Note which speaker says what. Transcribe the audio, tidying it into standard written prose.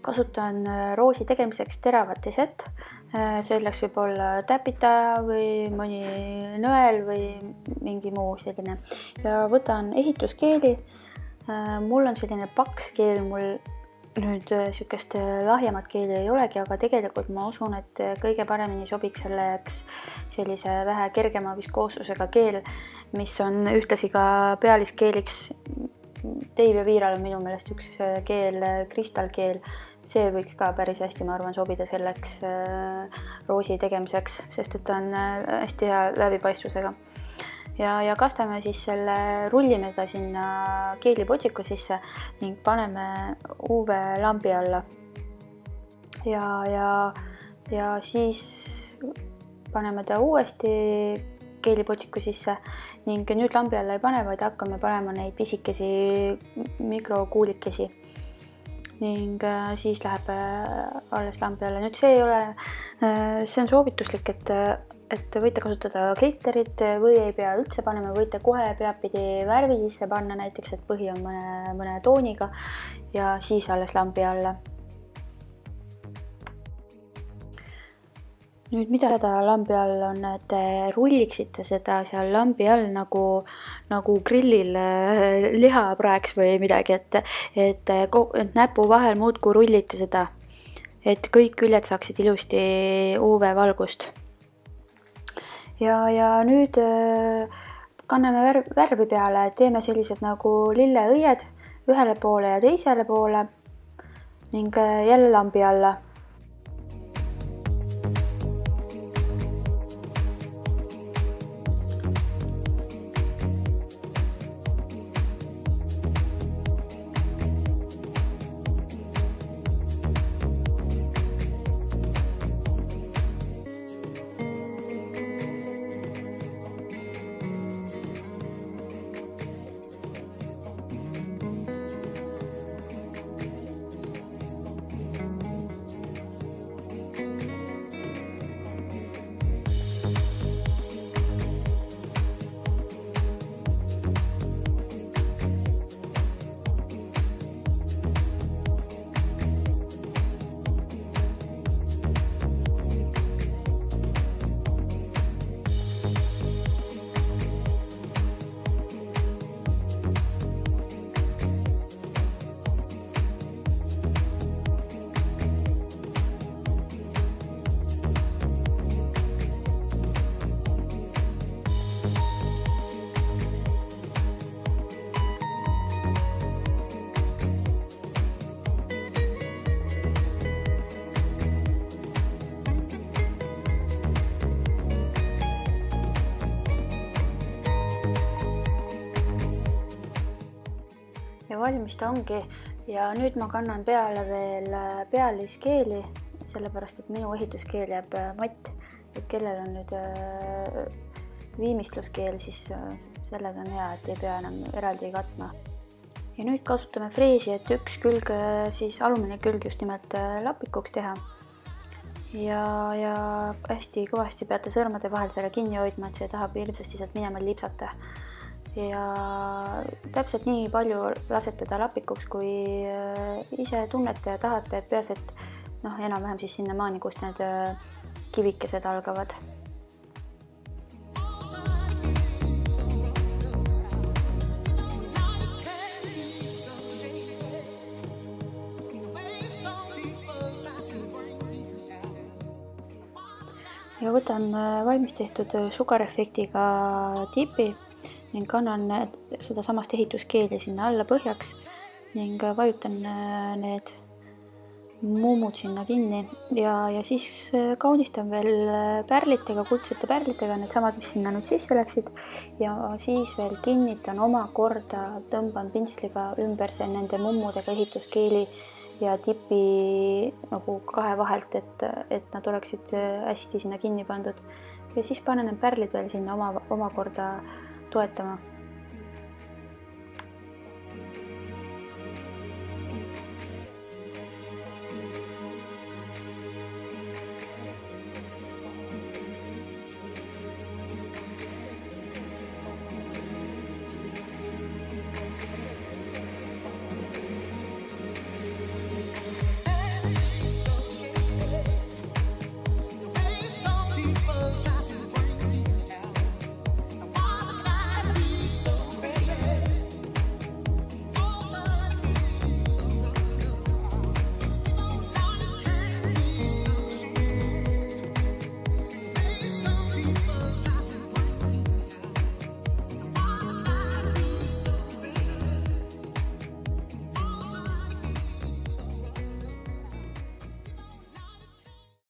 Speaker 1: Kasutan roosi tegemiseks teravat eset. Selleks võib olla täpitaja või mõni nõel või mingi muu selline. Ja võtan ehituskeeli. Mul on selline paks keel, mul nüüd sükest lahjemat keeli ei olegi, aga tegelikult ma usun, et kõige paremini sobiks selleks sellise vähe kergema viskoossusega keel, mis on ühtlasi ka pealiskeeliks. Dave ja Viiral on minu meelest üks keel, kristallkeel. See võiks ka päris hästi, ma arvan, sobida selleks roosi tegemiseks, sest et ta on hästi hea läbipaistvusega. Ja kastame siis selle, rullime ta sinna keelipotsiku sisse ning paneme UV-lambi alla. Ja siis paneme ta uuesti keelipotsiku sisse ning nüüd lambi alla ei pane, vaid hakkame panema neid pisikesi mikrokuulikesi. Ning siis läheb alles lambi alla. Nüüd see on soovituslik, et võite kasutada glitterit või ei pea üldse panema, võite kohe peapidi värvi sisse panna, näiteks, et põhi on mõne tooniga ja siis alles lambi alla. Nüüd mida lambi all on, et te rulliksite seda seal lambi all nagu grillil lihapraeks või midagi, et näpu vahel muudkui rullite seda, et kõik küljed saaksid ilusti UV-valgust. Ja nüüd kanname värvi peale, teeme sellised nagu lilleõied ühele poole ja teisele poole ning jälle lambi alla. Ja valmis ta ongi ja nüüd ma kannan peale veel pealiskeeli, sellepärast et minu ehituskeel jääb matt, et kellel on nüüd viimistluskeel, siis sellega on hea, et ei pea enam eraldi katma. Ja nüüd kasutame freesi, et üks külg, siis alumine külg just nimelt lapikuks teha. Ja hästi kõvasti peate sõrmade vahel selle kinni hoidma, et see tahab ilmsesti sealt minema lipsata. Ja täpselt nii palju lasete ta lapikuks, kui ise tunnete ja tahate, et peas, et enam-vähem siis sinna maani, kust need kivikesed algavad. Ja võtan valmis tehtud sugar efektiga tipi ning kannan seda samast ehituskeeli sinna alla põhjaks ning vajutan need mummud sinna kinni ja siis kaunistan veel pärlitega, kuldsete pärlitega, need samad, mis sinna nüüd sisse läksid ja siis veel kinnitan omakorda, tõmban pintsliga ümber nende mummudega ehituskeeli ja tipi nagu kahe vahelt, et nad oleksid hästi sinna kinni pandud ja siis panen need pärlid veel sinna omakorda toetama.